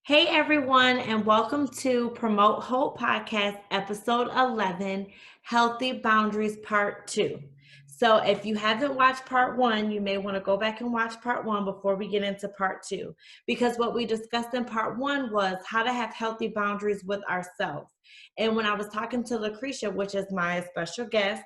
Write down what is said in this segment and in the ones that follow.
Hey everyone, and welcome to Promote Hope Podcast, episode 11, Healthy Boundaries Part 2. So, if you haven't watched part 1, you may want to go back and watch part 1 before we get into part 2. Because what we discussed in part 1 was how to have healthy boundaries with ourselves. And when I was talking to Lucretia, which is my special guest,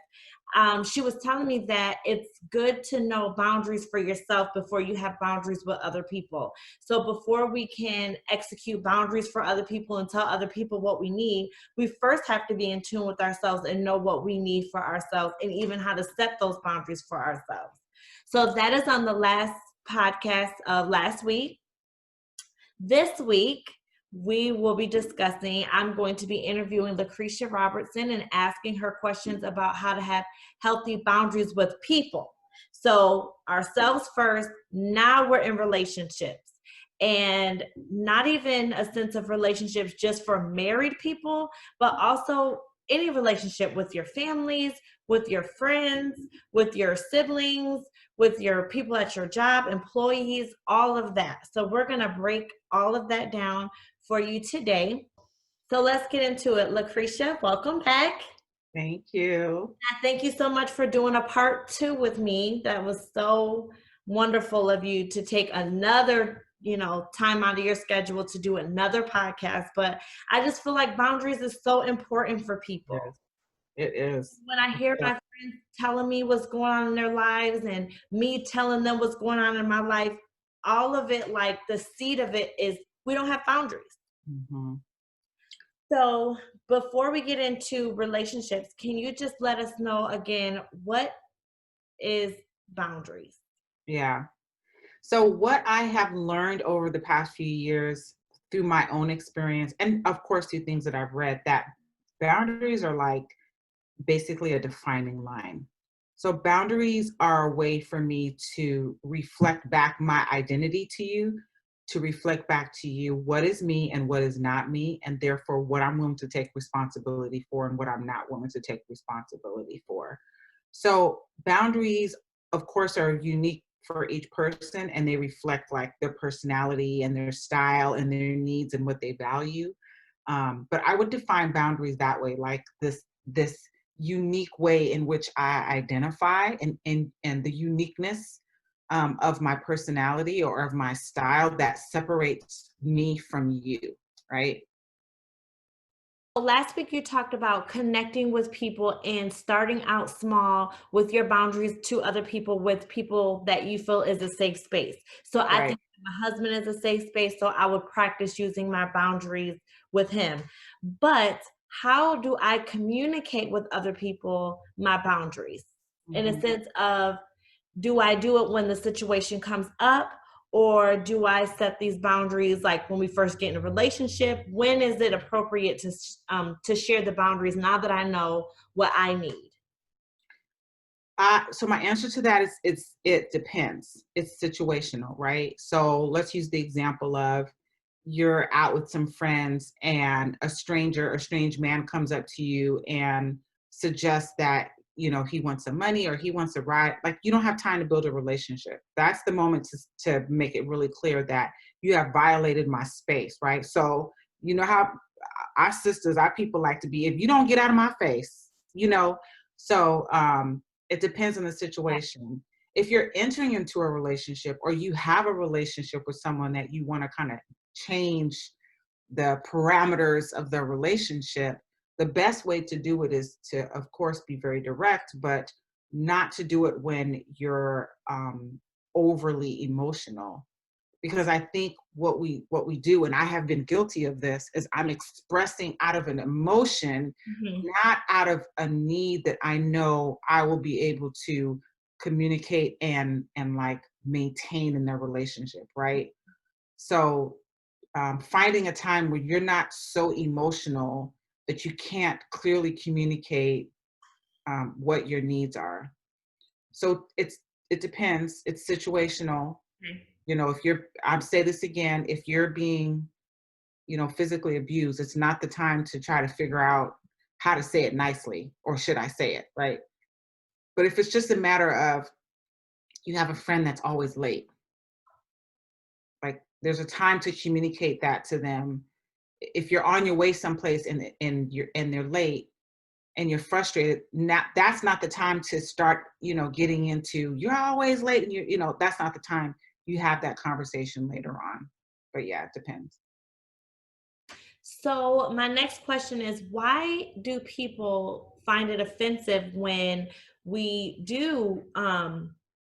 she was telling me that it's good to know boundaries for yourself before you have boundaries with other people. So before we can execute boundaries for other people and tell other people what we need, we first have to be in tune with ourselves and know what we need for ourselves and even how to set those boundaries for ourselves. So that is on the last podcast of last week. This week, we will be discussing, I'm going to be interviewing Lucretia Robertson and asking her questions about how to have healthy boundaries with people. So, ourselves first, now we're in relationships. And not even a sense of relationships just for married people, but also any relationship with your families, with your friends, with your siblings, with your people at your job, employees, all of that. So we're going to break all of that down for you today. So let's get into it. Lucretia, welcome back. Thank you. Thank you so much for doing a part 2 with me. That was so wonderful of you to take another, time out of your schedule to do another podcast. But I just feel like boundaries is so important for people. Yes, it is. When I hear my friends telling me what's going on in their lives and me telling them what's going on in my life, all of it, like the seed of it is we don't have boundaries. Mhm. So before we get into relationships, can you just let us know again what is boundaries? Yeah. So what I have learned over the past few years through my own experience, and of course through things that I've read, that boundaries are like basically a defining line. So boundaries are a way for me to reflect back my identity to you, to reflect back to you what is me and what is not me, and therefore what I'm willing to take responsibility for and what I'm not willing to take responsibility for. So boundaries, of course, are unique for each person and they reflect like their personality and their style and their needs and what they value. But I would define boundaries that way, like this unique way in which I identify and the uniqueness of my personality or of my style that separates me from you, right? Last week you talked about connecting with people and starting out small with your boundaries to other people, with people that you feel is a safe space. So I Right. think my husband is a safe space, so I would practice using my boundaries with him. But how do I communicate with other people my boundaries? In a Mhm. sense of, do I do it when the situation comes up? Or do I set these boundaries like when we first get in a relationship? When is it appropriate to share the boundaries now that I know what I need? So my answer to that is it depends. It's situational, right? So let's use the example of you're out with some friends and a strange man comes up to you and suggests that, he wants some money or he wants a ride. Like you don't have time to build a relationship. That's the moment to make it really clear that you have violated my space, right? So you know how our sisters, our people like to be, if you don't get out of my face, so it depends on the situation. If you're entering into a relationship or you have a relationship with someone that you want to kind of change the parameters of the relationship, the best way to do it is to, of course, be very direct, but not to do it when you're overly emotional. Because I think what we do, and I have been guilty of this, is I'm expressing out of an emotion, Mhm. not out of a need that I know I will be able to communicate and like maintain in their relationship, right? So finding a time where you're not so emotional that you can't clearly communicate what your needs are. So it depends. It's situational. If I'd say this again, if you're being, physically abused, it's not the time to try to figure out how to say it nicely or should I say it, right? But if it's just a matter of you have a friend that's always late, like There's a time to communicate that to them. If you're on your way someplace and they're late and you're frustrated, not that's not the time to start, getting into you're always late and that's not the time. You have that conversation later on. But yeah, it depends. So, my next question is, why do people find it offensive when we do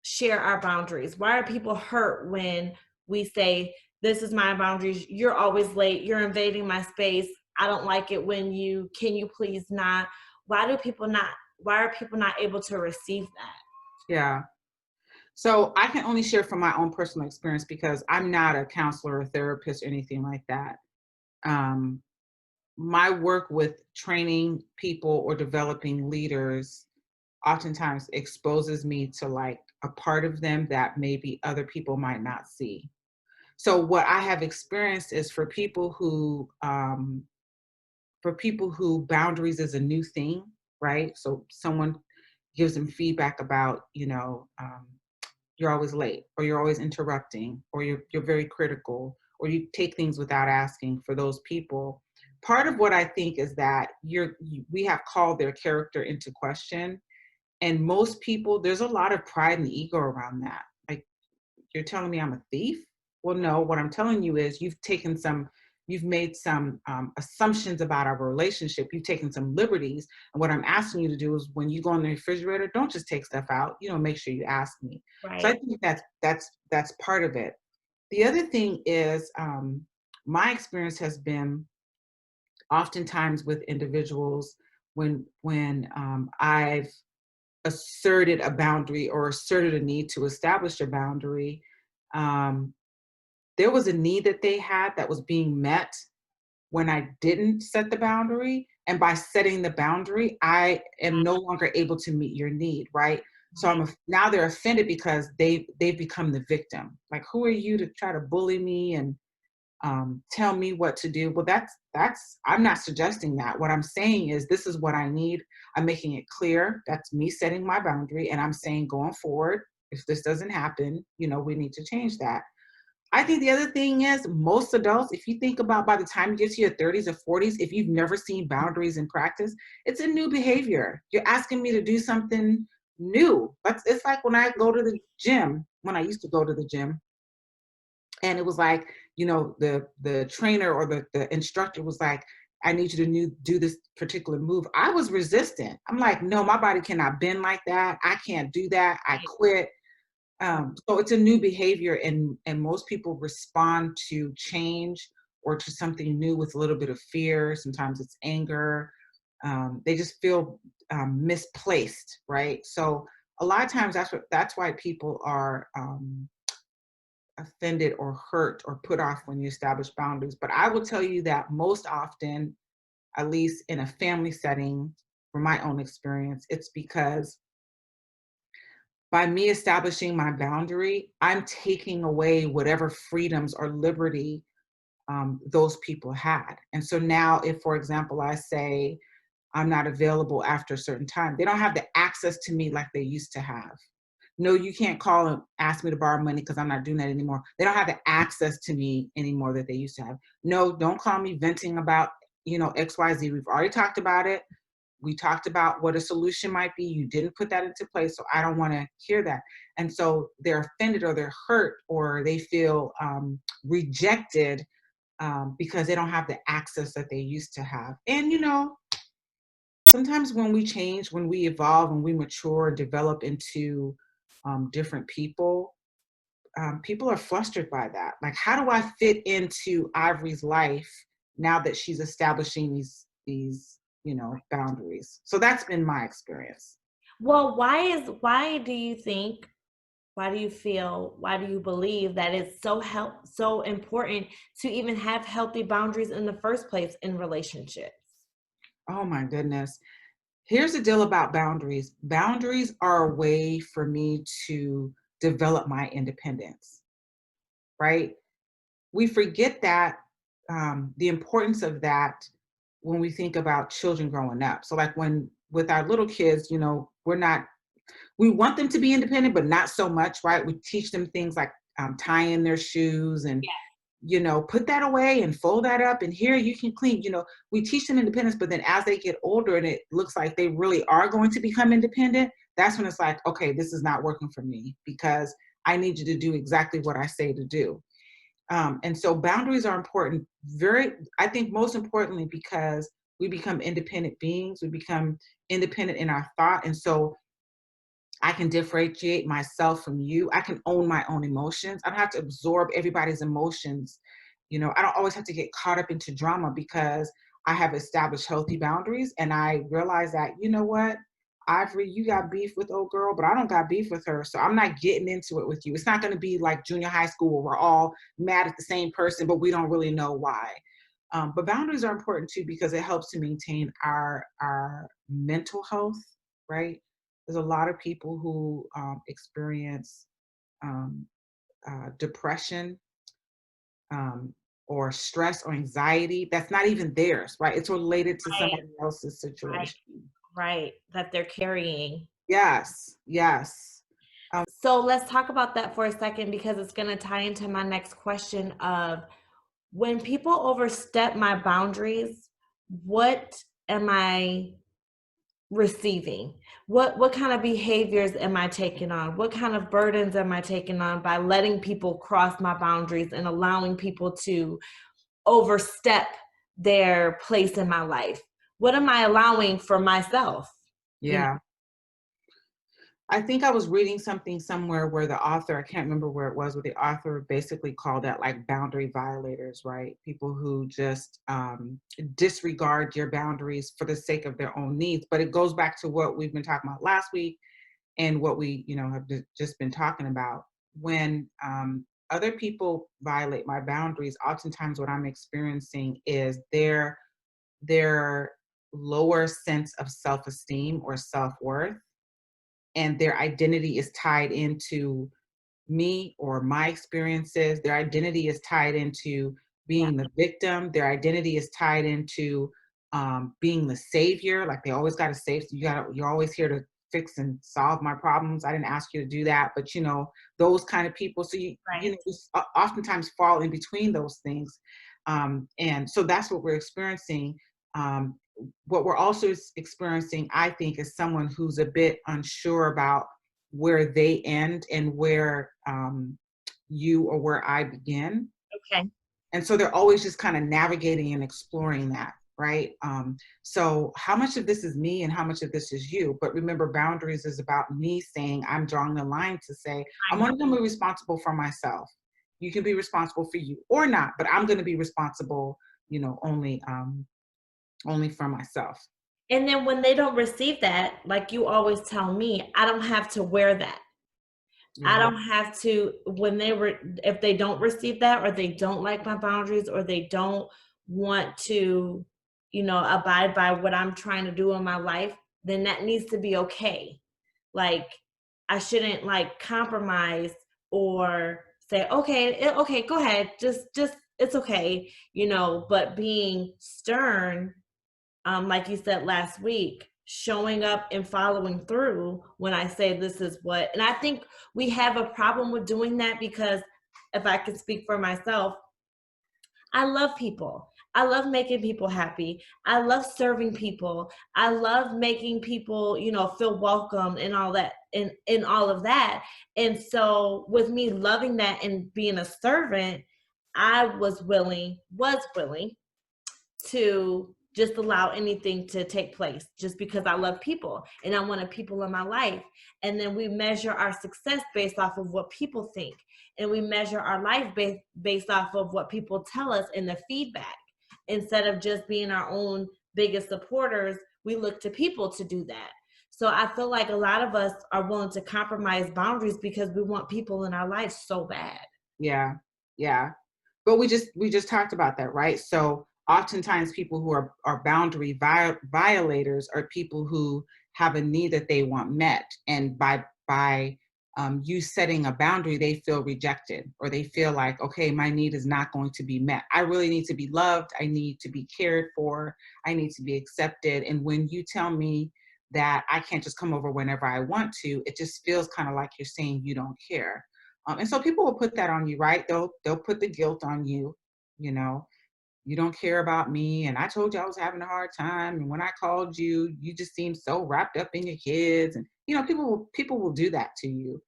share our boundaries? Why are people hurt when we say, "This is my boundaries. You're always late. You're invading my space. I don't like it when can you please not?" Why are people not able to receive that? Yeah. So I can only share from my own personal experience because I'm not a counselor or therapist or anything like that. Um, my work with training people or developing leaders oftentimes exposes me to like a part of them that maybe other people might not see. So what I have experienced is for people who boundaries is a new thing, right? So someone gives them feedback about, you're always late or you're always interrupting or you're very critical or you take things without asking. For those people, part of what I think is that we have called their character into question, and most people, there's a lot of pride and ego around that. Like, you're telling me I'm a thief? Well, no, what I'm telling you is you've made some assumptions about our relationship. You've taken some liberties. And what I'm asking you to do is when you go in the refrigerator, don't just take stuff out, make sure you ask me. So I Right. think that's part of it. The other thing is, my experience has been oftentimes with individuals when I've asserted a boundary or asserted a need to establish a boundary. Um, there was a need that they had that was being met when I didn't set the boundary. And by setting the boundary, I am no longer able to meet your need, right? So now they're offended because they've become the victim. Like, who are you to try to bully me and tell me what to do? Well, that's I'm not suggesting that. What I'm saying is this is what I need. I'm making it clear. That's me setting my boundary, and I'm saying going forward, if this doesn't happen, we need to change that. I think the other thing is most adults, if you think about by the time you get to your 30s or 40s, if you've never seen boundaries in practice, it's a new behavior. You're asking me to do something new. It's like when I go to the gym, when I used to go to the gym, and it was like, the trainer or the instructor was like, I need you to do this particular move. I was resistant. I'm like, no, my body cannot bend like that. I can't do that. I quit. So it's a new behavior, and most people respond to change or to something new with a little bit of fear. Sometimes it's anger. They just feel misplaced, right? So a lot of times that's why people are offended or hurt or put off when you establish boundaries. But I will tell you that most often, at least in a family setting, from my own experience, it's because by me establishing my boundary, I'm taking away whatever freedoms or liberty those people had. And so now, if, for example, I say I'm not available after a certain time, they don't have the access to me like they used to have. No, you can't call and ask me to borrow money because I'm not doing that anymore. They don't have the access to me anymore that they used to have. No, don't call me venting about, XYZ. We've already talked about it. We talked about what a solution might be. You didn't put that into place, so I don't want to hear that. And so they're offended or they're hurt or they feel rejected because they don't have the access that they used to have. And, sometimes when we change, when we evolve, when we mature, develop into different people, people are flustered by that. Like, how do I fit into Ivory's life now that she's establishing these boundaries? So that's been my experience. Well, why do you feel, why do you believe that it's so important to even have healthy boundaries in the first place in relationships? Oh my goodness. Here's the deal about boundaries. Boundaries are a way for me to develop my independence, right? We forget that the importance of that when we think about children growing up. So like when with our little kids, we want them to be independent, but not so much, right? We teach them things like tying their shoes and put that away and fold that up, and here you can clean. We teach them independence, but then as they get older and it looks like they really are going to become independent, that's when it's like, okay, this is not working for me because I need you to do exactly what I say to do. And so boundaries are important, I think most importantly, because we become independent beings, we become independent in our thought. And so I can differentiate myself from you. I can own my own emotions. I don't have to absorb everybody's emotions. I don't always have to get caught up into drama because I have established healthy boundaries. And I realize that, you know what, Ivory, you got beef with old girl, but I don't got beef with her. So I'm not getting into it with you. It's not going to be like junior high school where we're all mad at the same person, but we don't really know why. But boundaries are important too because it helps to maintain our mental health, right? There's a lot of people who experience um, depression um, or stress or anxiety that's not even theirs, right? It's related to Right, somebody else's right, situation. right, that they're carrying. Yes, yes. So let's talk about that for a second because it's going to tie into my next question of when people overstep my boundaries, what am I receiving? What kind of behaviors am I taking on? What kind of burdens am I taking on by letting people cross my boundaries and allowing people to overstep their place in my life? What am I allowing for myself? You know, Yeah. I think I was reading something somewhere where the author, I can't remember where it was, where the author basically called that like boundary violators, right? People who just disregard your boundaries for the sake of their own needs. But it goes back to what we've been talking about last week and what we, have just been talking about. When other people violate my boundaries, oftentimes what I'm experiencing is their lower sense of self-esteem or self-worth, and their identity is tied into me or my experiences. Their identity is tied into yeah, being the victim. Their identity is tied into being the savior. Like they always got to save. You're always here to fix and solve my problems. I didn't ask you to do that, but those kind of people. So right. just oftentimes fall in between those things, and so that's what we're experiencing. Um, what we're also experiencing, I think, is someone who's a bit unsure about where they end and where you or where I begin. Okay. And so they're always just kind of navigating and exploring that, right? So how much of this is me and how much of this is you? But remember, boundaries is about me saying, I'm drawing the line to say, I'm only going to be responsible for myself. You can be responsible for you or not, but I'm going to be responsible, only for myself. And then when they don't receive that, like you always tell me, I don't have to wear that. I Yeah. don't have to, when they were, if they don't receive that or they don't like my boundaries or they don't want to, abide by what I'm trying to do in my life, then that needs to be okay. Like I shouldn't like compromise or say, okay, go ahead. Just, it's okay, but being stern, like you said last week, showing up and following through when I say this is what, and I think we have a problem with doing that because if I can speak for myself, I love people. I love making people happy. I love serving people. I love making people, feel welcome and all that and all of that. And so with me loving that and being a servant, I was willing to just allow anything to take place just because I love people and I wanted people in my life. And then we measure our success based off of what people think. And we measure our life based off of what people tell us in the feedback. Instead of just being our own biggest supporters, we look to people to do that. So I feel like a lot of us are willing to compromise boundaries because we want people in our life so bad. Yeah. Yeah. But we just talked about that, right? So oftentimes people who are boundary violators are people who have a need that they want met, and by you setting a boundary, they feel rejected, or they feel like, okay, my need is not going to be met. I really need to be loved. I need to be cared for. I need to be accepted. And when you tell me that I can't just come over whenever I want to, it just feels kind of like you're saying you don't care. And so people will put that on you, right? They'll put the guilt on you, you know, you don't care about me. And I told you I was having a hard time. And when I called you, you just seemed so wrapped up in your kids. And, people will do that to you.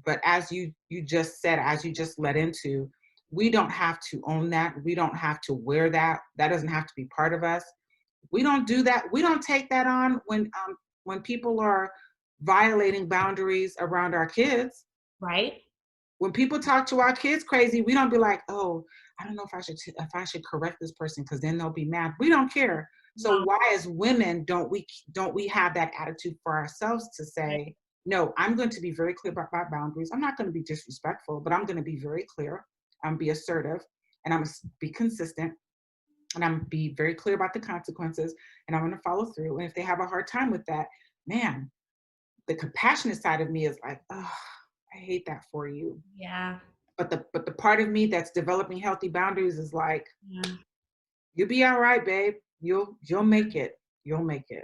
But as you just said, as you just led into, we don't have to own that. We don't have to wear that. That doesn't have to be part of us. We don't do that. We don't take that on when people are violating boundaries around our kids. Right? When people talk to our kids crazy, we don't be like, oh, I don't know if I should correct this person because then they'll be mad. We don't care. So No, why, as women, don't we have that attitude for ourselves to right? say, no, I'm going to be very clear about my boundaries. I'm not going to be disrespectful, but I'm going to be very clear. I'm be assertive, and I'm going to be consistent, and I'm be very clear about the consequences, and I'm going to follow through. And if they have a hard time with that, man, the compassionate side of me is like, oh, I hate that for you. Yeah. But the part of me that's developing healthy boundaries is like, Yeah. you'll be all right, babe. You'll make it. You'll make it.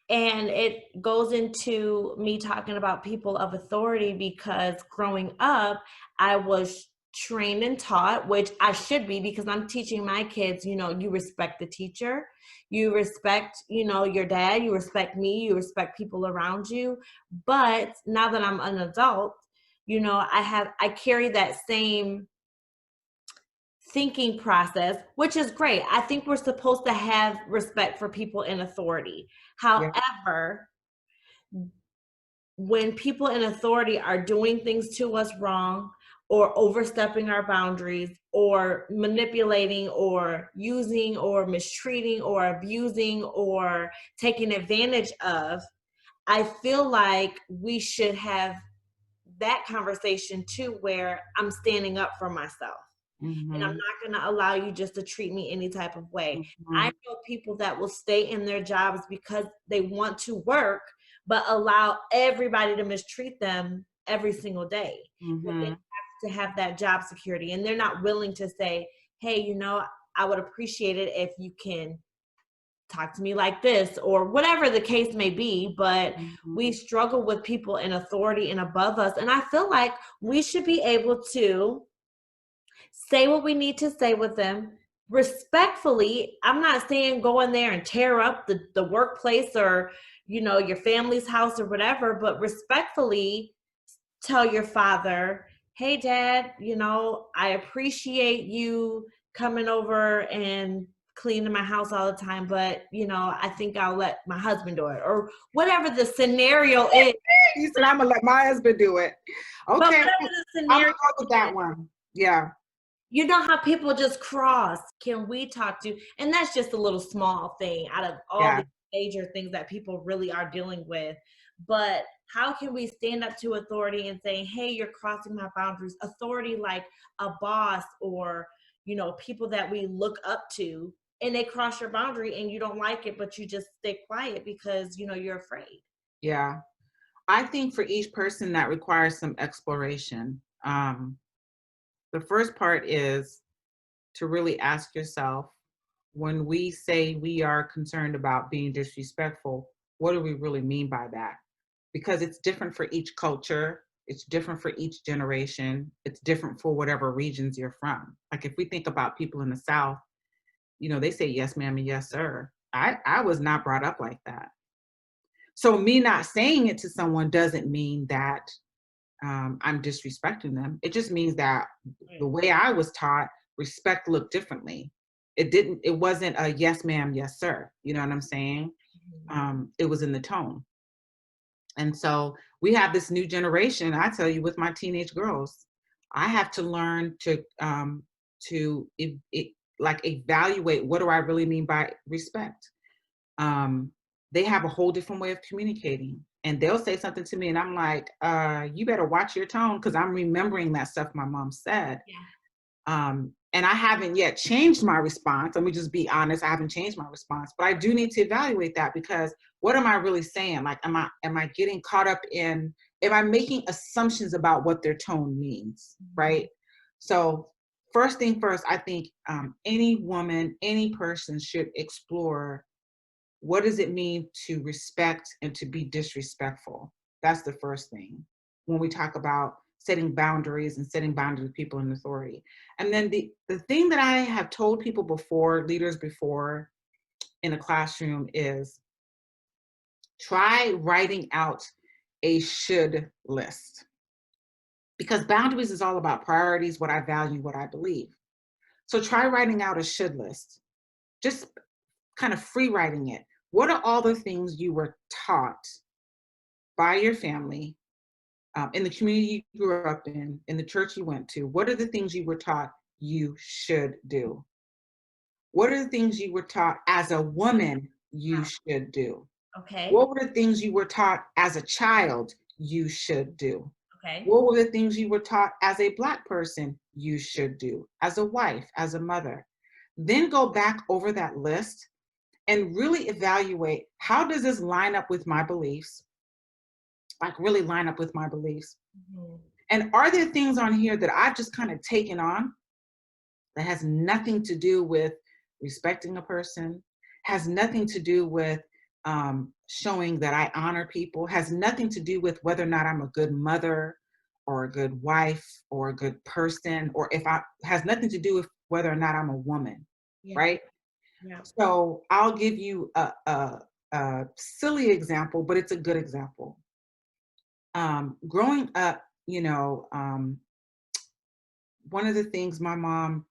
And it goes into me talking about people of authority because growing up, I was trained and taught, which I should be because I'm teaching my kids, you respect the teacher, you respect, your dad, you respect me, you respect people around you. But now that I'm an adult, I carry that same thinking process, which is great. I think we're supposed to have respect for people in authority. Yeah. However, when people in authority are doing things to us wrong or overstepping our boundaries or manipulating or using or mistreating or abusing or taking advantage of, I feel like we should have that conversation too, where I'm standing up for myself and I'm Mm-hmm. not going to allow you just to treat me any type of way. I Mm-hmm. know people that will stay in their jobs because they want to work, but allow everybody to mistreat them every single day. But they Mm-hmm. have to have that job security, and they're not willing to say, hey, I would appreciate it if you can talk to me like this or whatever the case may be. But Mm-hmm. we struggle with people in authority and above us, and I feel like we should be able to say what we need to say with them respectfully. I'm not saying go in there and tear up the workplace or your family's house or whatever, but respectfully tell your father, hey dad, I appreciate you coming over and cleaning my house all the time, but I think I'll let my husband do it, or whatever the scenario is. You said I'm gonna let my husband do it. But Okay, whatever the I'm scenario gonna go with that one. Yeah. You know how people just cross. Can we talk to? And that's just a little small thing out of all Yeah. the major things that people really are dealing with. But how can we stand up to authority and say, hey, you're crossing my boundaries? Authority like a boss or, people that we look up to, and they cross your boundary and you don't like it, but you just stay quiet because, you're afraid. Yeah. I think for each person that requires some exploration. The first part is to really ask yourself, when we say we are concerned about being disrespectful, what do we really mean by that? Because it's different for each culture, it's different for each generation, it's different for whatever regions you're from. Like if we think about people in the South, they say yes, ma'am, and yes, sir. I was not brought up like that. So me not saying it to someone doesn't mean that I'm disrespecting them. It just means that the way I was taught, respect looked differently. It wasn't a yes, ma'am, yes, sir. You know what I'm saying? It was in the tone. And so we have this new generation. I tell you, with my teenage girls, I have to learn to like evaluate, what do I really mean by respect. um, they have a whole different way of communicating. And they'll say something to me, and I'm like, you better watch your tone, because I'm remembering that stuff my mom said. Yeah. And I haven't yet changed my response. Let me just be honest. I haven't changed my response, but I do need to evaluate that, because what am I really saying? Like, am I getting caught up am I making assumptions about what their tone means? Right. So first thing first, I think any woman, any person should explore, what does it mean to respect and to be disrespectful? That's the first thing when we talk about setting boundaries and setting boundaries with people in authority. And then the thing that I have told people before, leaders before in a classroom, is try writing out a should list. Because boundaries is all about priorities, what I value, what I believe. So try writing out a should list. Just kind of free writing it. What are all the things you were taught by your family, in the community you grew up in the church you went to? What are the things you were taught you should do? What are the things you were taught as a woman you should do? Okay. What were the things you were taught as a child you should do? Okay. What were the things you were taught as a Black person you should do, as a wife, as a mother? Then go back over that list and really evaluate, how does this line up with my beliefs? Like really line up with my beliefs. Mm-hmm. And are there things on here that I've just kind of taken on that has nothing to do with respecting a person, has nothing to do with showing that I honor people, has nothing to do with whether or not I'm a good mother or a good wife or a good person, or if I has nothing to do with whether or not I'm a woman, Yeah. right? Yeah. So I'll give you a silly example, but it's a good example. Growing up, one of the things my mom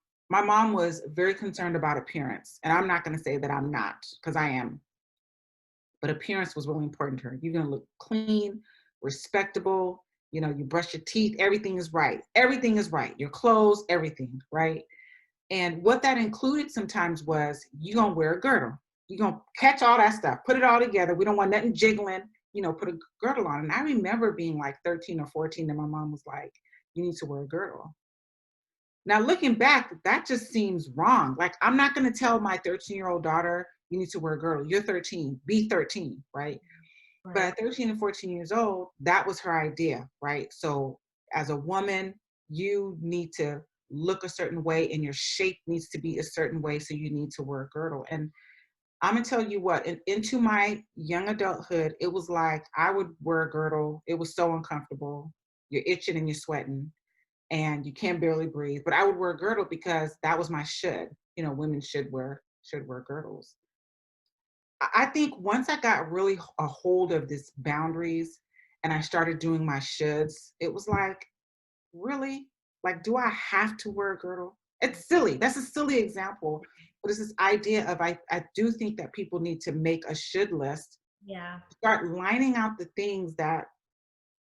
was very concerned about appearance. And I'm not going to say that I'm not, because I am, but appearance was really important to her. You're going to look clean, respectable, you brush your teeth, everything is right. Everything is right. Your clothes, everything, right? And what that included sometimes was, you're going to wear a girdle. You're going to catch all that stuff, put it all together. We don't want nothing jiggling, put a girdle on. And I remember being like 13 or 14 and my mom was like, you need to wear a girdle. Now, looking back, that just seems wrong. Like, I'm not going to tell my 13-year-old daughter, you need to wear a girdle. You're 13, be 13, right? But Right. at 13 and 14 years old, that was her idea, right? So as a woman, you need to look a certain way and your shape needs to be a certain way. So you need to wear a girdle. And I'm going to tell you what, into my young adulthood, it was like I would wear a girdle. It was so uncomfortable. You're itching and you're sweating and you can barely breathe. But I would wear a girdle because that was my should. Women should wear girdles. I think once I got really a hold of this boundaries and I started doing my shoulds, it was like, really? Like, do I have to wear a girdle? It's silly. That's a silly example. But it's this idea of, I do think that people need to make a should list, Yeah. start lining out the things that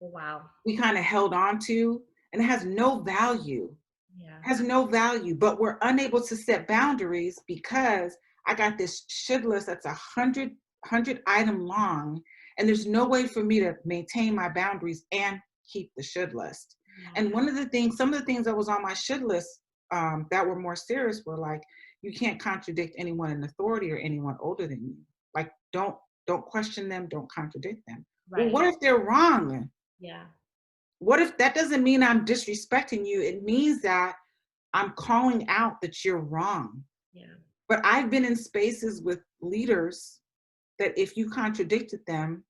Wow. we kind of held on to, and it has no value. Yeah. Has no value, but we're unable to set boundaries because I got this should list that's 100 item long, and there's no way for me to maintain my boundaries and keep the should list. Yeah. And some of the things that was on my should list, that were more serious, were like, you can't contradict anyone in authority or anyone older than you. Like, don't question them, don't contradict them. Well, Right. what if they're wrong? Yeah. What if that doesn't mean I'm disrespecting you? It means that I'm calling out that you're wrong. Yeah. But I've been in spaces with leaders that if you contradicted them,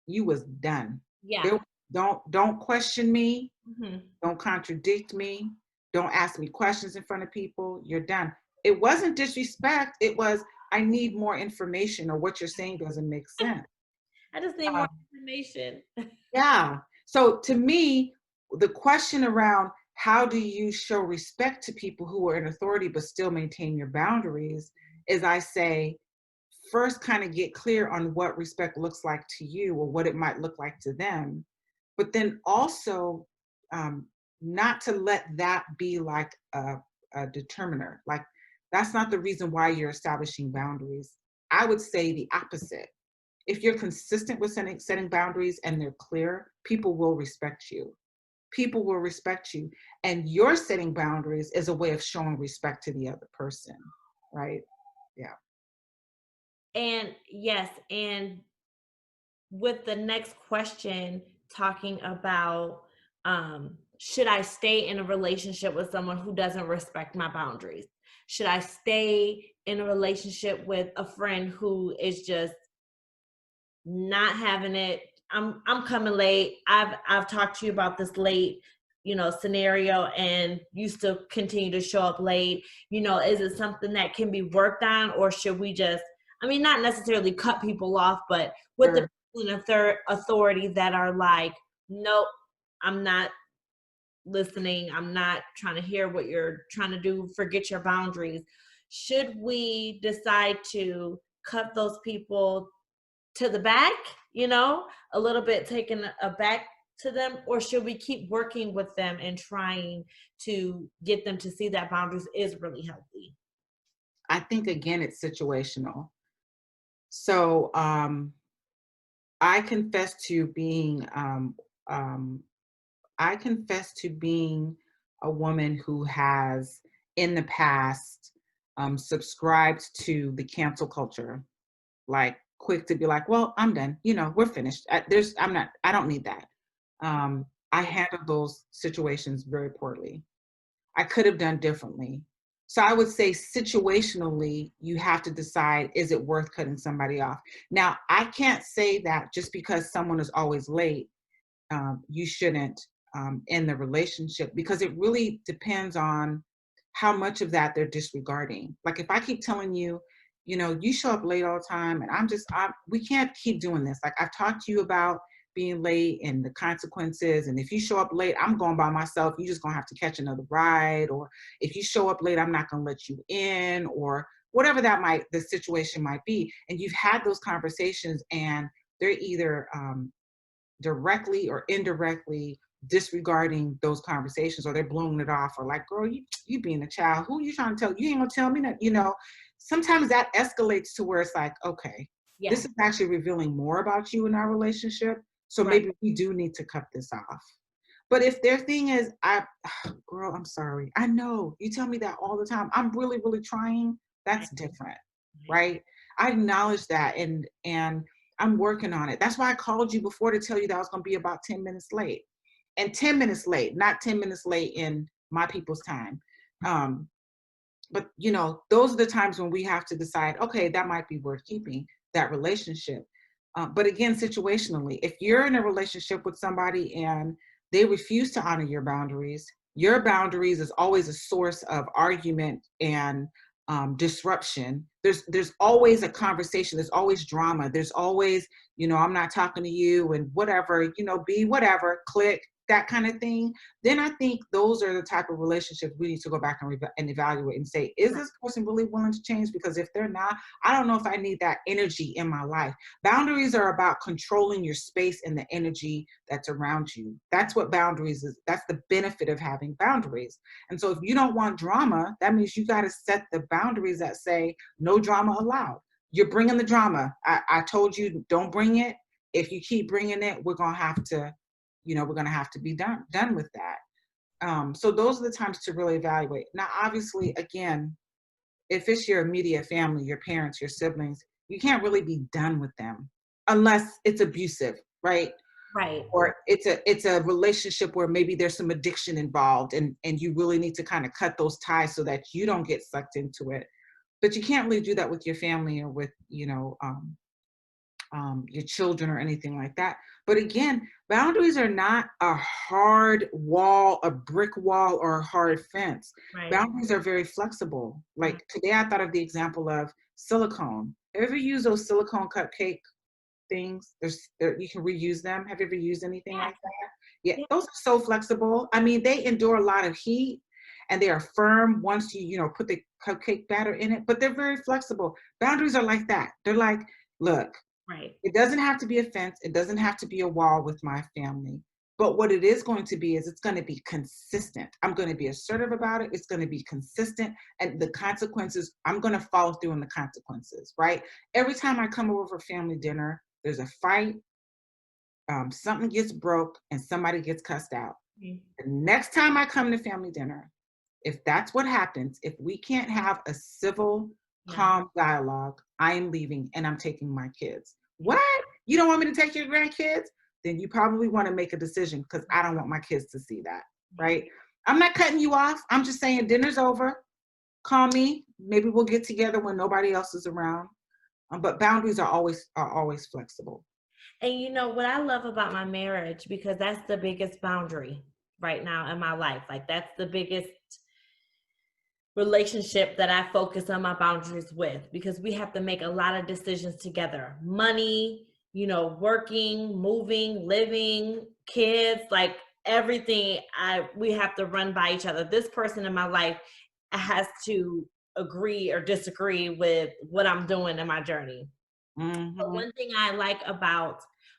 you was done. They Yeah. don't question me, Mm-hmm. don't contradict me, don't ask me questions in front of people. You're done. It wasn't disrespect. It was, I need more information, or what you're saying doesn't make sense. I just need more Um, information. Yeah. So to me, the question around how do you show respect to people who are in authority but still maintain your boundaries is, I say, first kind of get clear on what respect looks like to you or what it might look like to them. But then also, um, not to let that be like a determiner. Like, that's not the reason why you're establishing boundaries. I would say the opposite. If you're consistent with setting boundaries and they're clear, people will respect you. People will respect you. And your setting boundaries is a way of showing respect to the other person, right? Yeah. And yes, and with the next question talking about, should I stay in a relationship with someone who doesn't respect my boundaries? Should I stay in a relationship with a friend who is just not having it? I'm coming late. I've talked to you about this late. scenario and you still continue to show up late, is it something that can be worked on, or should we just, I mean, not necessarily cut people off, but with the Sure. people in authority that are like, nope, I'm not listening, I'm not trying to hear what you're trying to do, forget your boundaries. Should we decide to cut those people to the back, a little bit taken aback to them, or should we keep working with them and trying to get them to see that boundaries is really healthy? I think again it's situational. So I confess to being um, I confess to being a woman who has in the past subscribed to the cancel culture, like quick to be like, well, I'm done. We're finished. I don't need that. I handle those situations very poorly. I could have done differently. So I would say situationally, you have to decide, is it worth cutting somebody off? Now, I can't say that just because someone is always late, you shouldn't end the relationship, because it really depends on how much of that they're disregarding. Like if I keep telling you, you show up late all the time, and we can't keep doing this. Like I've talked to you about being late and the consequences. And if you show up late, I'm going by myself. You're just going to have to catch another ride. Or if you show up late, I'm not going to let you in, or whatever the situation might be. And you've had those conversations, and they're either directly or indirectly disregarding those conversations, or they're blowing it off, or like, girl, you being a child, who you trying to tell? You ain't gonna tell me that. Sometimes that escalates to where it's like, okay, Yeah. this is actually revealing more about you in our relationship, so Right. maybe we do need to cut this off. But if their thing is, girl, I'm sorry, I know you tell me that all the time, I'm really really trying, that's different, Right. right? I acknowledge that, and I'm working on it. That's why I called you before, to tell you that I was going to be about 10 minutes late. And 10 minutes late, not 10 minutes late in my people's time. Um, but those are the times when we have to decide, okay, that might be worth keeping that relationship. But again, situationally, if you're in a relationship with somebody and they refuse to honor your boundaries is always a source of argument and disruption. There's always a conversation. There's always drama. There's always, I'm not talking to you, and whatever, be whatever, click, that kind of thing. Then I think those are the type of relationships we need to go back and evaluate and say, is Right. this person really willing to change? Because if they're not, I don't know if I need that energy in my life. Boundaries are about controlling your space and the energy that's around you. That's what boundaries is. That's the benefit of having boundaries. And so if you don't want drama, that means you got to set the boundaries that say no drama allowed. You're bringing the drama. I told you, don't bring it. If you keep bringing it, we're going to have to be done with that. So those are the times to really evaluate. Now, obviously, again, if it's your immediate family, your parents, your siblings, you can't really be done with them unless it's abusive, right? Right. Or it's a relationship where maybe there's some addiction involved, and you really need to kind of cut those ties so that you don't get sucked into it. But you can't really do that with your family, or with your children, or anything like that. But again, boundaries are not a hard wall, a brick wall, or a hard fence. Right. Boundaries are very flexible. Right. Like today, I thought of the example of silicone. Ever use those silicone cupcake things? You can reuse them. Have you ever used anything Yeah. like that? Yeah, Yeah. those are so flexible. I mean, they endure a lot of heat, and they are firm once you put the cupcake batter in it, but they're very flexible. Boundaries are like that. They're like, look, Right. it doesn't have to be a fence. It doesn't have to be a wall with my family. But what it is going to be is, it's going to be consistent. I'm going to be assertive about it. It's going to be consistent. And the consequences, I'm going to follow through on the consequences, right? Every time I come over for family dinner, there's a fight, something gets broke, and somebody gets cussed out. Mhm. The next time I come to family dinner, if that's what happens, if we can't have a civil, Yeah. calm dialogue, I am leaving and I'm taking my kids. Yeah. What? You don't want me to take your grandkids? Then you probably want to make a decision, because I don't want my kids to see that, Yeah. right? I'm not cutting you off. I'm just saying, dinner's over. Call me. Maybe we'll get together when nobody else is around. But boundaries are always flexible. And what I love about my marriage, because that's the biggest boundary right now in my life. Like that's the biggest relationship that I focus on my boundaries with, because we have to make a lot of decisions together. Money, working, moving, living, kids, like everything we have to run by each other. This person in my life has to agree or disagree with what I'm doing in my journey. But Hmm. one thing I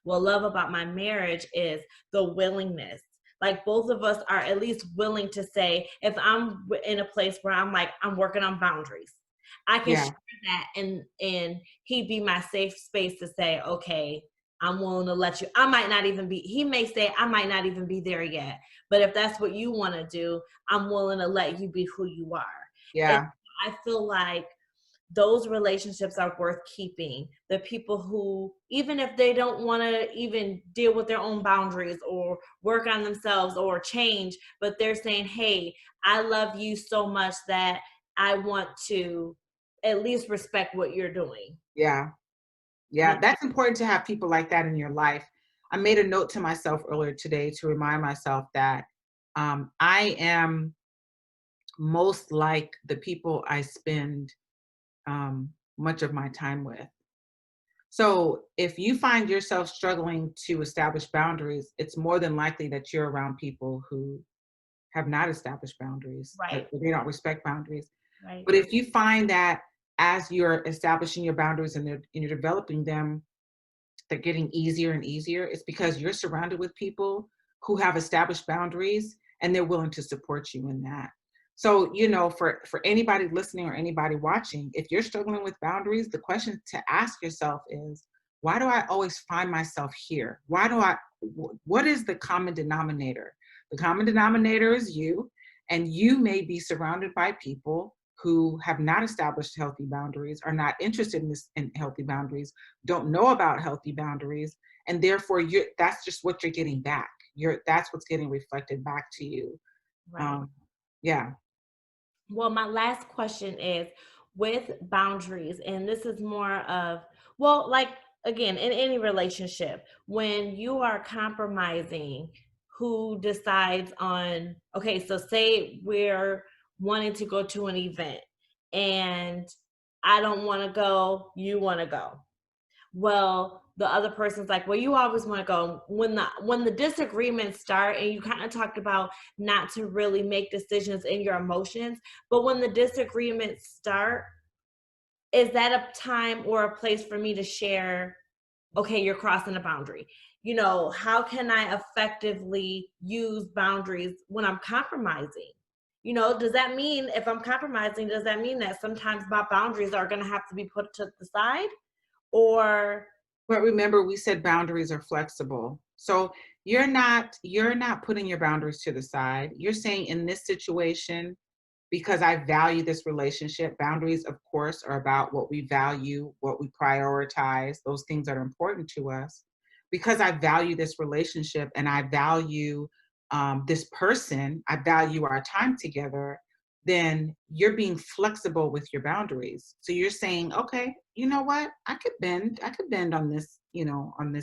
love about my marriage is the willingness. Like both of us are at least willing to say, if I'm in a place where I'm like, I'm working on boundaries, I can Yeah, share that, and he'd be my safe space to say, okay, I'm willing to let you. He may say, I might not even be there yet. But if that's what you want to do, I'm willing to let you be who you are. And yeah, I feel like those relationships are worth keeping. The people who, even if they don't want to even deal with their own boundaries or work on themselves or change, but they're saying, hey, I love you so much that I want to at least respect what you're doing. yeah, Yeah. yeah. That's important to have people like that in your life. I made a note to myself earlier today to remind myself that I am most like the people I spend much of my time with. So if you find yourself struggling to establish boundaries, it's more than likely that you're around people who have not established boundaries, Right. or they don't respect boundaries. Right. But if you find that as you're establishing your boundaries and you're developing them, they're getting easier and easier, it's because you're surrounded with people who have established boundaries and they're willing to support you in that. So, for anybody listening or anybody watching, if you're struggling with boundaries, the question to ask yourself is, why do I always find myself here? What is the common denominator? The common denominator is you, and you may be surrounded by people who have not established healthy boundaries, are not interested in healthy boundaries, don't know about healthy boundaries, and therefore that's just what you're getting back. That's what's getting reflected back to you. Right. um yeah. Well, my last question is, with boundaries, and this is more of, well, like again, in any relationship, when you are compromising, who decides on, okay, so say we're wanting to go to an event and I don't want to go, you want to go. Well, the other person's like, well, you always want to go. When the disagreements start, and you kind of talked about not to really make decisions in your emotions, but when the disagreements start, is that a time or a place for me to share, okay, you're crossing a boundary? How can I effectively use boundaries when I'm compromising? Does that mean, if I'm compromising, does that mean that sometimes my boundaries are going to have to be put to the side? Or But remember, we said boundaries are flexible. So you're not putting your boundaries to the side. You're saying, in this situation, because I value this relationship. Boundaries, of course, are about what we value, what we prioritize, those things that are important to us. Because I value this relationship and I value this person, I value our time together, then you're being flexible with your boundaries. So you're saying, okay, you know what? I could bend on this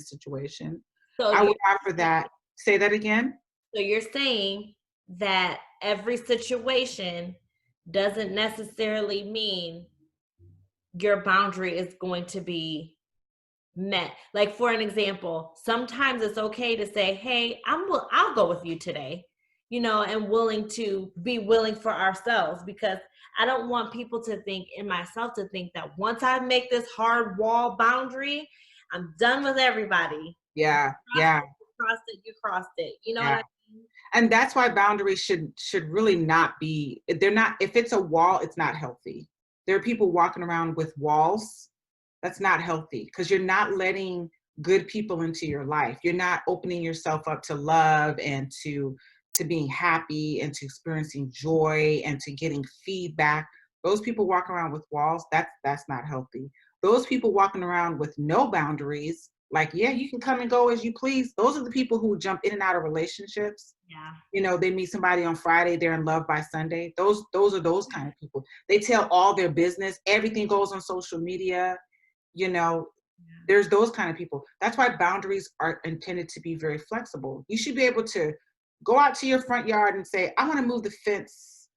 situation. so I you're would offer that. Say that again. so you're saying that every situation doesn't necessarily mean your boundary is going to be met. Like, for an example, sometimes it's okay to say, "Hey, I'll go with you today," and willing for ourselves, because I don't want people to think, and myself to think, that once I make this hard wall boundary, I'm done with everybody. Yeah, yeah, You crossed it, you crossed it. You know what yeah. I mean? And that's why boundaries should really not be, they're not, if it's a wall, it's not healthy. There are people walking around with walls. That's not healthy, because you're not letting good people into your life. You're not opening yourself up to love and to being happy and to experiencing joy and to getting feedback. Those people walking around with walls, that's not healthy. Those people walking around with no boundaries, like, yeah, you can come and go as you please. Those are the people who jump in and out of relationships. Yeah. They meet somebody on Friday, they're in love by Sunday. Those are those kind of people. They tell all their business. Everything goes on social media. You know, Yeah. there's those kind of people. That's why boundaries are intended to be very flexible. You should be able to Go out to your front yard and say, I want to move the fence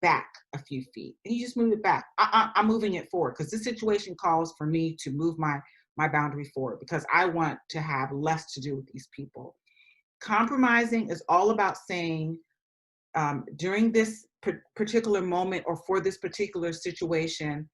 back a few feet. And you just move it back. I'm moving it forward because this situation calls for me to move my boundary forward because I want to have less to do with these people. Compromising is all about saying, during this particular moment or for this particular situation,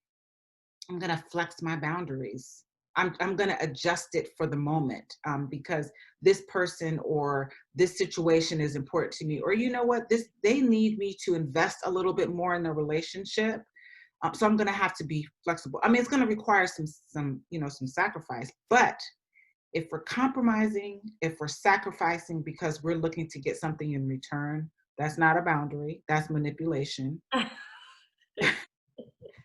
I'm going to flex my boundaries. I'm going to adjust it for the moment, because this person or this situation is important to me. Or you know what, they need me to invest a little bit more in the relationship. So I'm going to have to be flexible. I mean, it's going to require some sacrifice. But if we're compromising, if we're sacrificing because we're looking to get something in return, that's not a boundary. That's manipulation.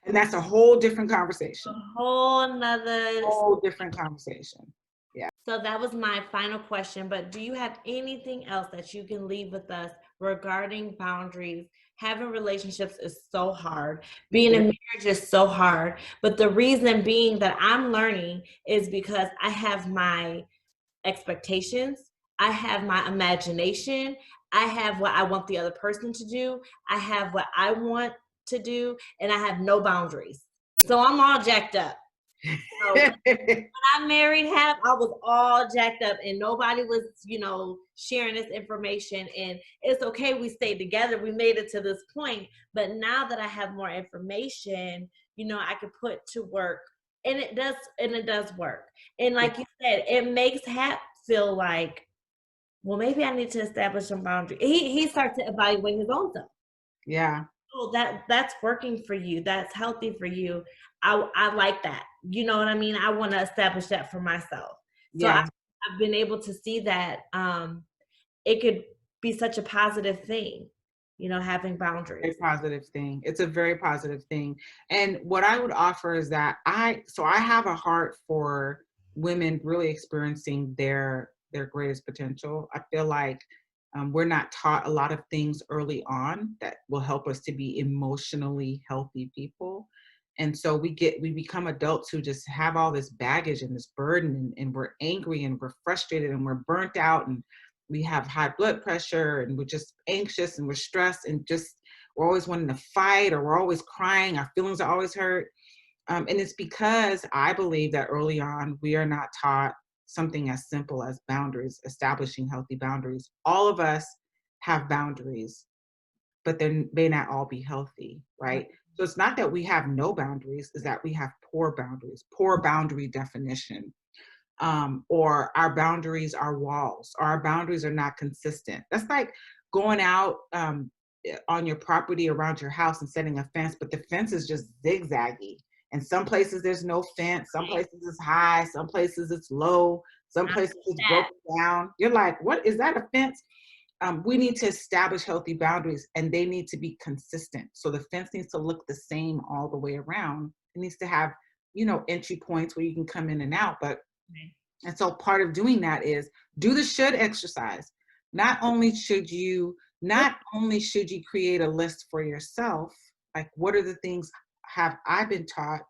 And that's a whole different A conversation. whole nother. Whole different conversation. Yeah. So that was my final question. But do you have anything else that you can leave with us regarding boundaries? Having relationships is so hard. Being in marriage is so hard. But the reason being that I'm learning is because I have my expectations, I have my imagination, I have what I want the other person to do, I have what I want to do, and I have no boundaries. So I'm all jacked up. So when I married Hap, I was all jacked up and nobody was, sharing this information. And it's okay, we stayed together, we made it to this point. But now that I have more information, I can put to work. And it does work. And Yeah. like you said, it makes Hap feel like, well, maybe I need to establish some boundaries. He starts to evaluate his own self. Yeah. Oh, that's working for you. That's healthy for you. I like that. You know what I mean? I want to establish that for myself. So Yeah. I've been able to see that it could be such a positive thing, having A boundaries. positive thing. It's a very positive thing. And what I would offer is that I have a heart for women really experiencing their greatest potential. I feel like we're not taught a lot of things early on that will help us to be emotionally healthy people. And so we become adults who just have all this baggage and this burden, and we're angry and we're frustrated and we're burnt out, and we have high blood pressure and we're just anxious and we're stressed and just we're always wanting to fight, or we're always crying. Our feelings are always hurt. And it's because I believe that early on, we are not taught something as simple as boundaries, establishing healthy boundaries. All of us have boundaries, but they may not all be healthy, right? So it's not that we have no boundaries, it's that we have poor boundaries, poor boundary definition. Or our boundaries are walls, or our boundaries are not consistent. That's like going out on your property around your house and setting a fence, but the fence is just zigzaggy. And some places there's no fence, some places it's high, some places it's low, some places it's That. broken down. You're like, what is that, a fence? We need to establish healthy boundaries, and they need to be consistent. So the fence needs to look the same all the way around. It needs to have, entry points where you can come in and out. And so part of doing that is do the should exercise. Not only should you create a list for yourself, like what are the things have I been taught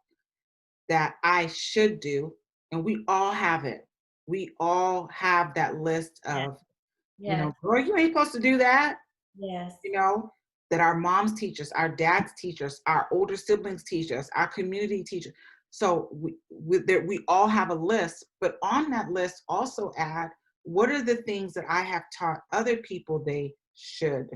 that I should do? And we all have it. We all have that list of, Yes. girl, you ain't supposed to do that, Yes. you know, that our moms teach us, our dads teach us, our older siblings teach us, our community teach us. So we all have a list, but on that list also add, what are the things that I have taught other people they should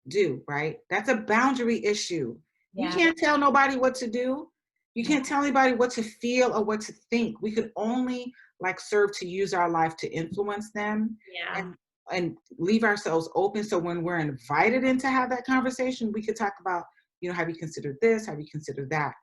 do, right? That's a boundary issue. You Yeah. can't tell nobody what to do. You can't tell anybody what to feel or what to think. We can only serve to use our life to influence them, Yeah. and leave ourselves open. So when we're invited in to have that conversation, we could talk about, have you considered this? Have you considered that?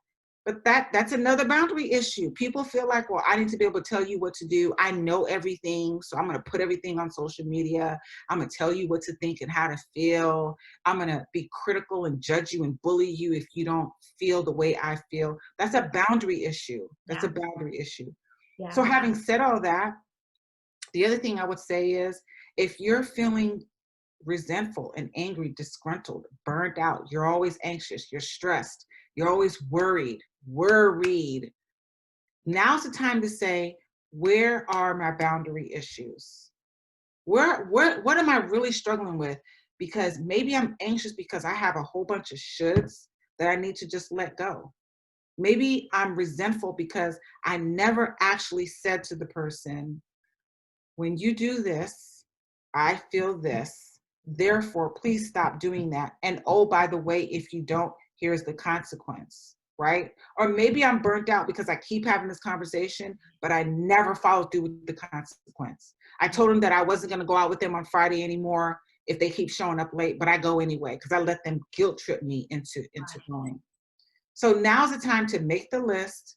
But that's another boundary issue. People feel like, well, I need to be able to tell you what to do. I know everything, so I'm going to put everything on social media. I'm going to tell you what to think and how to feel. I'm going to be critical and judge you and bully you if you don't feel the way I feel. That's a boundary issue. That's a boundary issue. Yeah. So having said all that, the other thing I would say is, if you're feeling resentful and angry, disgruntled, burned out, you're always anxious, you're stressed, you're always worried. Now's the time to say, where are my boundary issues? What am I really struggling with? Because maybe I'm anxious because I have a whole bunch of shoulds that I need to just let go. Maybe I'm resentful because I never actually said to the person, when you do this, I feel this. Therefore, please stop doing that. And oh, by the way, if you don't, here's the consequence, right? Or maybe I'm burnt out because I keep having this conversation, but I never follow through with the consequence. I told them that I wasn't going to go out with them on Friday anymore if they keep showing up late, but I go anyway because I let them guilt trip me into going. So now's the time to make the list,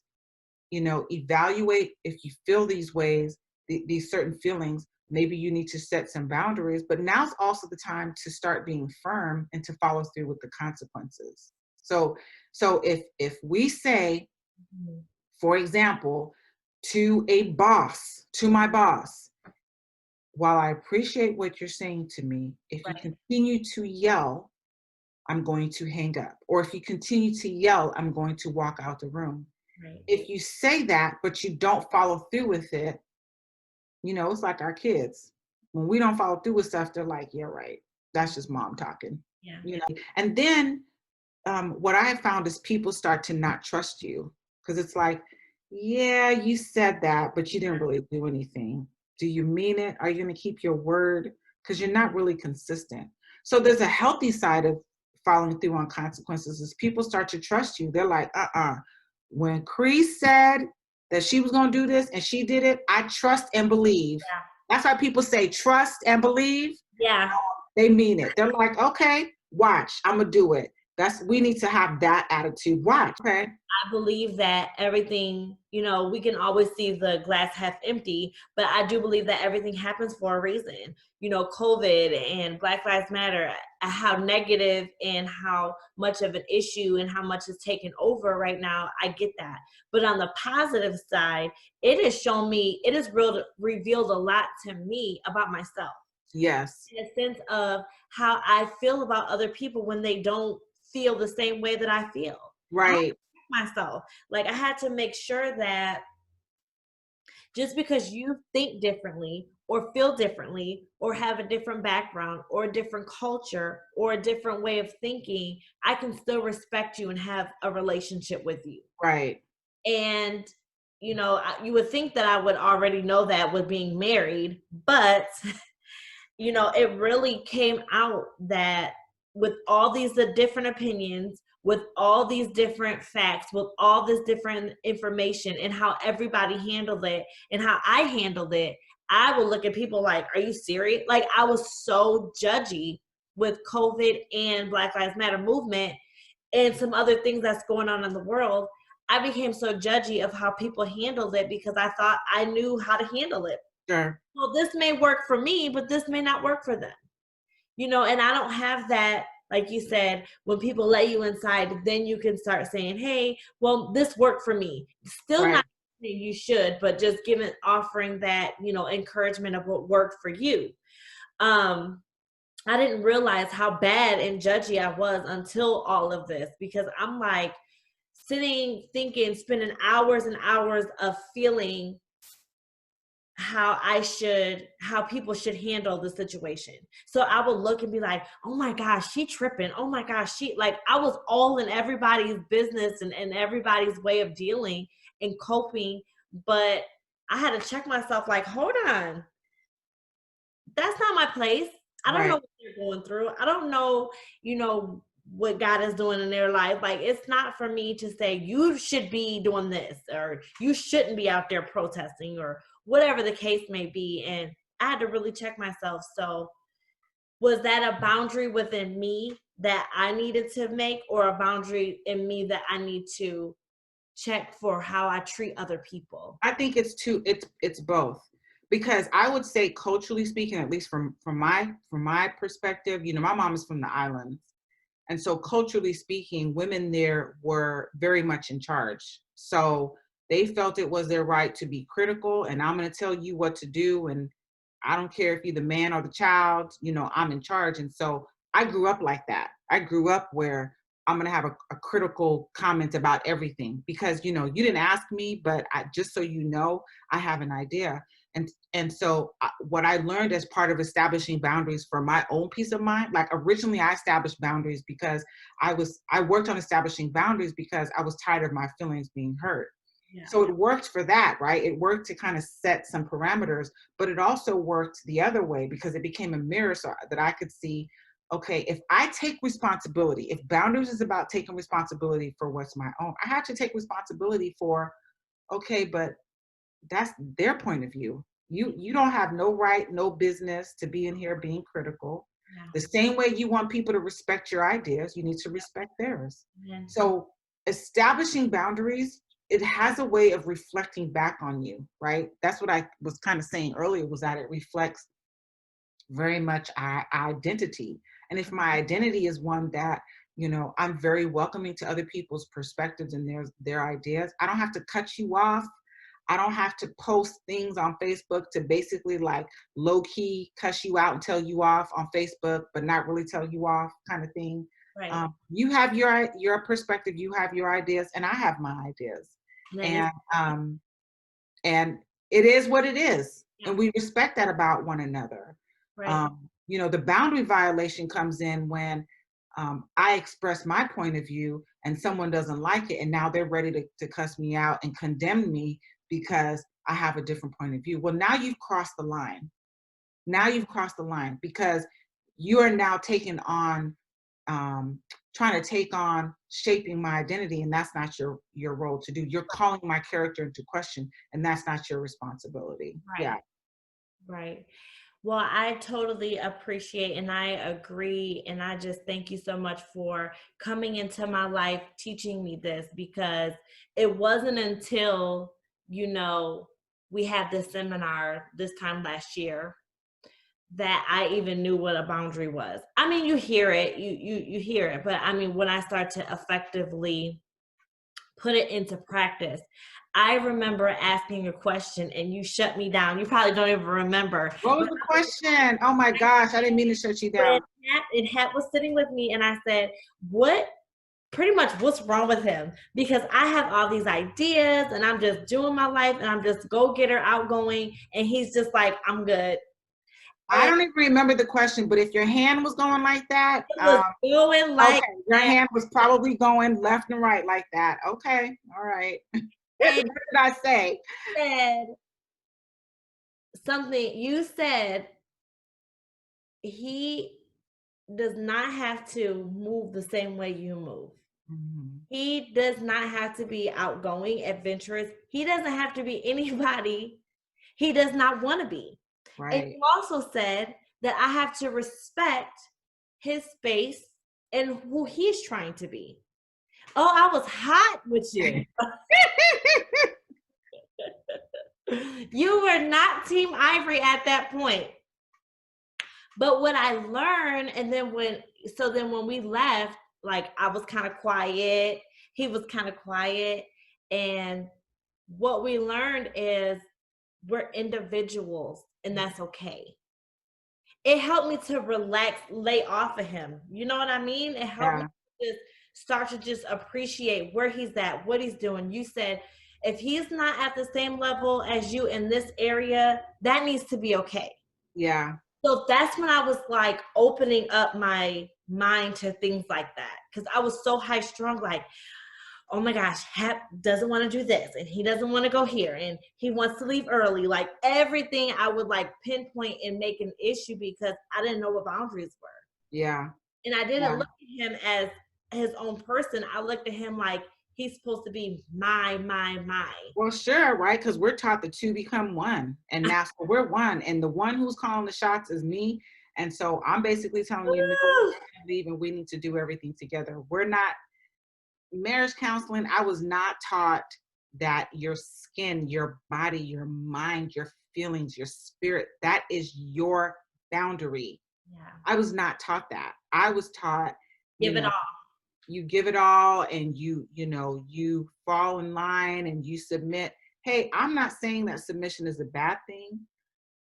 evaluate if you feel these ways, these certain feelings. Maybe you need to set some boundaries, but now's also the time to start being firm and to follow through with the consequences. So if we say, Mhm. for example, to my boss, while I appreciate what you're saying to me, if you Right, continue to yell, I'm going to hang up. Or if you continue to yell, I'm going to walk out the room. right. If you say that, but you don't follow through with it, it's like our kids. When we don't follow through with stuff, they're like, yeah, right. That's just mom talking. Yeah. And then what I have found is people start to not trust you because it's like, yeah, you said that, but you didn't really do anything. Do you mean it? Are you going to keep your word? Because you're not really consistent. So there's a healthy side of following through on consequences is people start to trust you. They're like, when Cree said that she was going to do this and she did it, I trust and believe. Yeah. That's why people say trust and believe. Yeah. They mean it. They're like, okay, watch, I'm gonna do it. We need to have that attitude. Watch, okay? I believe that everything, we can always see the glass half empty, but I do believe that everything happens for a reason. COVID and Black Lives Matter, how negative and how much of an issue and how much is taken over right now, I get that. But on the positive side, it has revealed a lot to me about myself, Yes, in a sense of how I feel about other people when they don't feel the same way that I feel. I right, myself. Like I had to make sure that just because you think differently or feel differently or have a different background or a different culture or a different way of thinking, I can still respect you and have a relationship with you. right, And you would think that I would already know that with being married, but it really came out that with all these different opinions, with all these different facts, with all this different information and how everybody handled it and how I handled it, I would look at people like, are you serious? Like I was so judgy with COVID and Black Lives Matter movement and some other things that's going on in the world. I became so judgy of how people handled it because I thought I knew how to handle it. sure, Well, this may work for me, but this may not work for them. And I don't have that, like you said, when people let you inside, then you can start saying, hey, well, this worked for me. Still right, not saying you should, but just offering that, encouragement of what worked for you. Um, I didn't realize how bad and judgy I was until all of this because I'm like sitting, thinking, spending hours and hours of feeling how people should handle the situation. So I would look and be like, oh my gosh, she tripping. Oh my gosh, I was all in everybody's business and everybody's way of dealing and coping. But I had to check myself like, hold on, that's not my place. I don't know right, what they're going through. I don't know, what God is doing in their life. Like, it's not for me to say, you should be doing this or you shouldn't be out there protesting or whatever the case may be. And I had to really check myself. So, was that a boundary within me that I needed to make, or a boundary in me that I need to check for how I treat other people? I think it's both. Because I would say culturally speaking, at least from my perspective, my mom is from the islands. And so culturally speaking, women there were very much in charge. So they felt it was their right to be critical and I'm going to tell you what to do. And I don't care if you're the man or the child, I'm in charge. And so I grew up like that. I grew up where I'm going to have a critical comment about everything because, you didn't ask me, but just so you know, I have an idea. And so what I learned as part of establishing boundaries for my own peace of mind, like originally I established boundaries because I worked on establishing boundaries because I was tired of my feelings being hurt. Yeah. So it worked for that, right? It worked to kind of set some parameters, but it also worked the other way because it became a mirror so that I could see, okay, if I take responsibility, if boundaries is about taking responsibility for what's my own, I have to take responsibility for, okay, but that's their point of view. You don't have no right, no business to be in here being critical. Yeah. The same way you want people to respect your ideas, you need to respect theirs. Yeah. So establishing boundaries, it has a way of reflecting back on you, right? That's what I was kind of saying earlier, was that it reflects very much our identity. And if my identity is one that, I'm very welcoming to other people's perspectives and their ideas, I don't have to cut you off. I don't have to post things on Facebook to basically like low key cuss you out and tell you off on Facebook, but not really tell you off, kind of thing. Right. You have your perspective, you have your ideas, and I have my ideas, That is, and and it is what it is, yeah. and we respect that about one another. Right. The boundary violation comes in when I express my point of view and someone doesn't like it, and now they're ready to cuss me out and condemn me because I have a different point of view. Well, now you've crossed the line. Now you've crossed the line because you are now taking on, trying to take on shaping my identity, and that's not your role to do. You're calling my character into question, and that's not your responsibility. Yeah. Right. Right. Well, I totally appreciate and I agree. And I just thank you so much for coming into my life, teaching me this, because it wasn't until, we had this seminar this time last year that I even knew what a boundary was. I mean, you hear it, you hear it, but I mean, when I start to effectively put it into practice, I remember asking a question and you shut me down. You probably don't even remember, What was but the question? Oh my gosh, I didn't mean to shut you when down. Hat was sitting with me and I said, "What? Pretty much, what's wrong with him? Because I have all these ideas and I'm just doing my life and I'm just go getter, outgoing, and he's just like, I'm good." I And don't even remember the question, but if your hand was going like that, it was going like okay, your that. hand was probably going left and right like that. Okay, all right. What And did I say? said something. You said he does not have to move the same way you move. Mhm. He does not have to be outgoing, adventurous. He doesn't have to be anybody he does not want to be. And Right. you also said that I have to respect his space and who he's trying to be. Oh, I was hot with you. You were not Team Ivory at that point. But what I learned, and then when we left, like I was kind of quiet, he was kind of quiet. And what we learned is we're individuals and that's okay. It helped me to relax, lay off of him. You know what I mean? It helped me Yeah, to just start to just appreciate where he's at, what he's doing. You said if he's not at the same level as you in this area, that needs to be okay. yeah, So that's when I was like opening up my mind to things like that. Cause I was so high strung, like, oh my gosh, Hap doesn't want to do this and he doesn't want to go here and he wants to leave early. Like everything I would like pinpoint and make an issue because I didn't know what boundaries were. yeah, And I didn't yeah. look at him as his own person. I looked at him like he's supposed to be my. Well, sure, right? Because we're taught the two become one, and now so we're one, and the one who's calling the shots is me. And so I'm basically telling you, no, Woo! I leave, and we need to do everything together. We're not marriage counseling. I was not taught that your skin, your body, your mind, your feelings, your spirit, that is your boundary. Yeah. I was not taught that. I was taught, you Give it know, all. you give it all and you fall in line and you submit. Hey, I'm not saying that submission is a bad thing,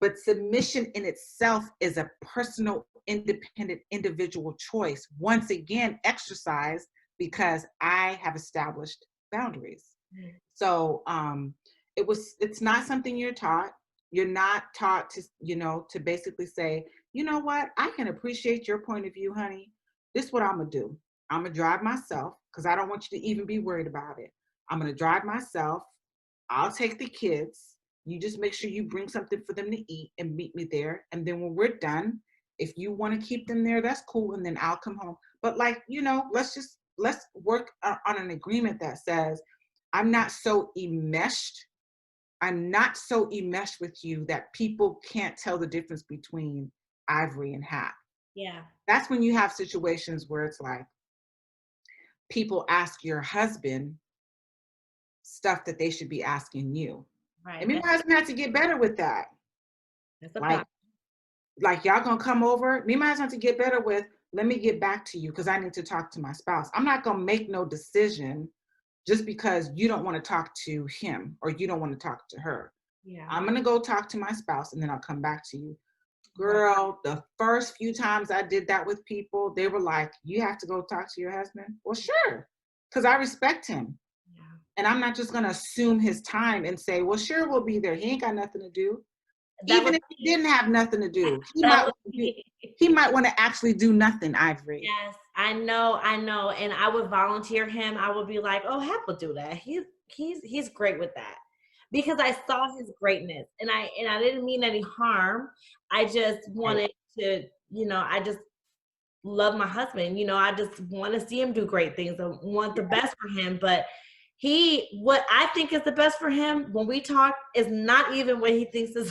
but submission in itself is a personal, independent, individual choice. Once again, exercise because I have established boundaries. Mm. So it's not something you're taught. You're not taught to, to basically say, you know what, I can appreciate your point of view, honey. This is what I'm gonna do. I'm gonna drive myself because I don't want you to even be worried about it. I'm gonna drive myself. I'll take the kids. You just make sure you bring something for them to eat and meet me there. And then when we're done, if you want to keep them there, that's cool. And then I'll come home. But like, let's work on an agreement that says, I'm not so enmeshed. I'm not so enmeshed with you that people can't tell the difference between Ivory and Hap. Yeah. That's when you have situations where it's like people ask your husband stuff that they should be asking you. Right. And me and my husband had to get better with that. That's a Like, boundary. y'all gonna come over. Me and my husband had to get better with, let me get back to you because I need to talk to my spouse. I'm not gonna make no decision just because you don't want to talk to him or you don't want to talk to her. Yeah. I'm gonna go talk to my spouse and then I'll come back to you. Right. Girl, the first few times I did that with people, they were like, you have to go talk to your husband? Well, sure, because I respect him. Yeah. And I'm not just going to assume his time and say, well, sure, we'll be there. He ain't got nothing to do. That was Even if he didn't have nothing to do, that was he might want to actually do nothing, Ivory. yes, I know. And I would volunteer him. I would be like, oh, Hap will do that. He's great with that. Because I saw his greatness and I didn't mean any harm. I just wanted to, I just love my husband. I just want to see him do great things. I want the best for him. But what I think is the best for him when we talk is not even what he thinks is.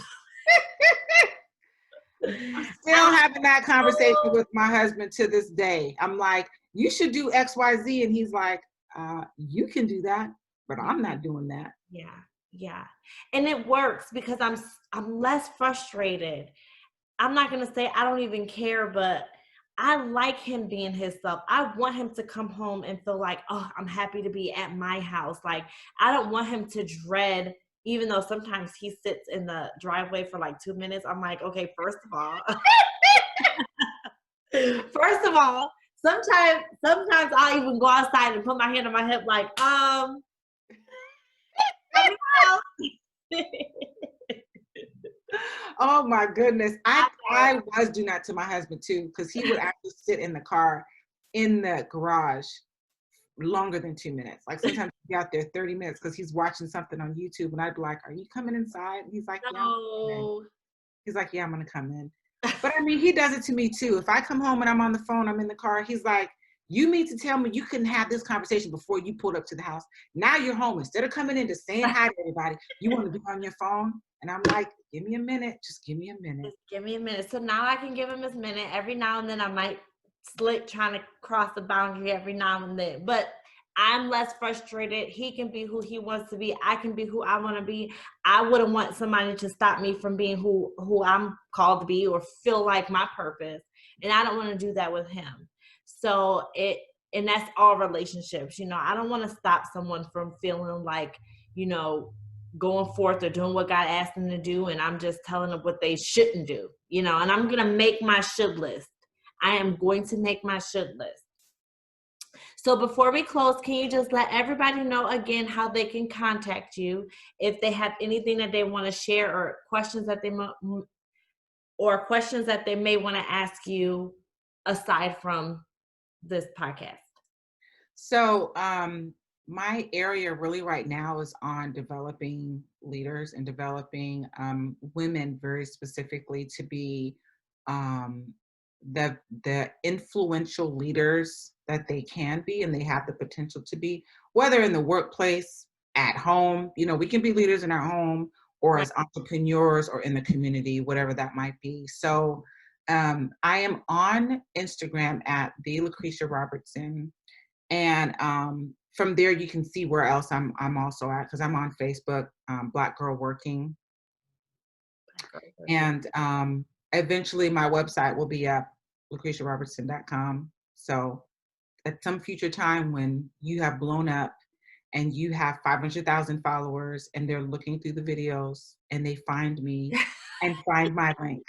I'm still having that conversation with my husband to this day. I'm like, you should do XYZ. And he's like, you can do that, but I'm not doing that. Yeah. Yeah. And it works because I'm less frustrated. I'm not going to say I don't even care, but I like him being himself. I want him to come home and feel like, oh, I'm happy to be at my house. Like, I don't want him to dread, even though sometimes he sits in the driveway for like 2 minutes. I'm like, okay, first of all, sometimes I'll even go outside and put my hand on my hip like, oh my goodness. I was doing that to my husband too, because he would actually sit in the car in the garage longer than 2 minutes. Like sometimes he'd be out there 30 minutes because he's watching something on YouTube and I'd be like, are you coming inside? And he's like, no. yeah. He's like, yeah, I'm gonna come in. But I mean, he does it to me too. If I come home and I'm on the phone, I'm in the car, he's like, you mean to tell me you couldn't have this conversation before you pulled up to the house? Now you're home. Instead of coming in to saying hi to everybody, you want to be on your phone? And I'm like, give me a minute. Just give me a minute. Just give me a minute. So now I can give him his minute. Every now and then I might slip trying to cross the boundary every now and then. But I'm less frustrated. He can be who he wants to be. I can be who I want to be. I wouldn't want somebody to stop me from being who I'm called to be or feel like my purpose. And I don't want to do that with him. So and that's all relationships. I don't want to stop someone from feeling like, going forth or doing what God asked them to do. And I'm just telling them what they shouldn't do, and I'm going to make my should list. I am going to make my should list. So before we close, can you just let everybody know again how they can contact you if they have anything that they want to share or questions that they may want to ask you aside from this podcast? So my area really right now is on developing leaders and developing women very specifically to be the influential leaders that they can be and they have the potential to be, whether in the workplace, at home. We can be leaders in our home or as entrepreneurs or in the community, whatever that might be. So I am on Instagram at the Lucretia Robertson. And from there, you can see where else I'm also at, because I'm on Facebook, Black Girl Working. And eventually my website will be up, lucretiarobertson.com. So at some future time when you have blown up and you have 500,000 followers and they're looking through the videos and they find me and find my link,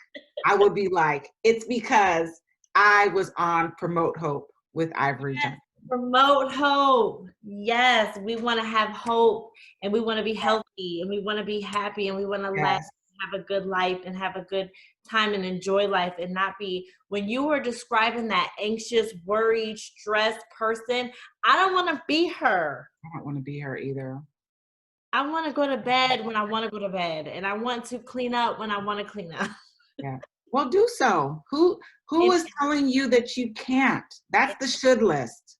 I will be like, it's because I was on Promote Hope with Ivory Johnson. Promote hope. Yes, we want to have hope and we want to be healthy and we want to be happy and we want to laugh. have a good life and have a good time and enjoy life and not be, when you were describing that anxious, worried, stressed person, I don't want to be her. I don't want to be her either. I want to go to bed when I want to go to bed, and I want to clean up when I want to clean up. Yeah. Well, do so. Who Amen. is telling you that you can't? That's the should list.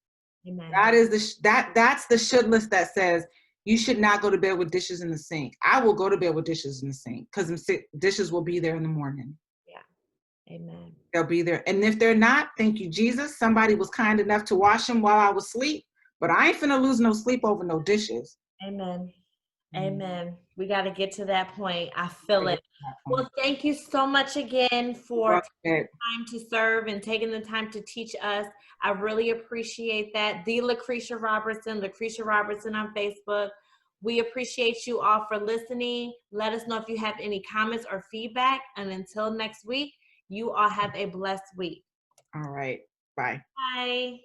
Amen. That is that's the should list that says you should not go to bed with dishes in the sink. I will go to bed with dishes in the sink because dishes will be there in the morning. Yeah. Amen. They'll be there. And if they're not, thank you, Jesus. Somebody was kind enough to wash them while I was asleep. But I ain't finna lose no sleep over no dishes. Amen. Mm. Amen. We got to get to that point. I feel I get it. to that point. Well, thank you so much again for Well, taking the time to serve and taking the time to teach us. I really appreciate that. The Lucretia Robertson on Facebook. We appreciate you all for listening. Let us know if you have any comments or feedback. And until next week, you all have a blessed week. all right. Bye. Bye.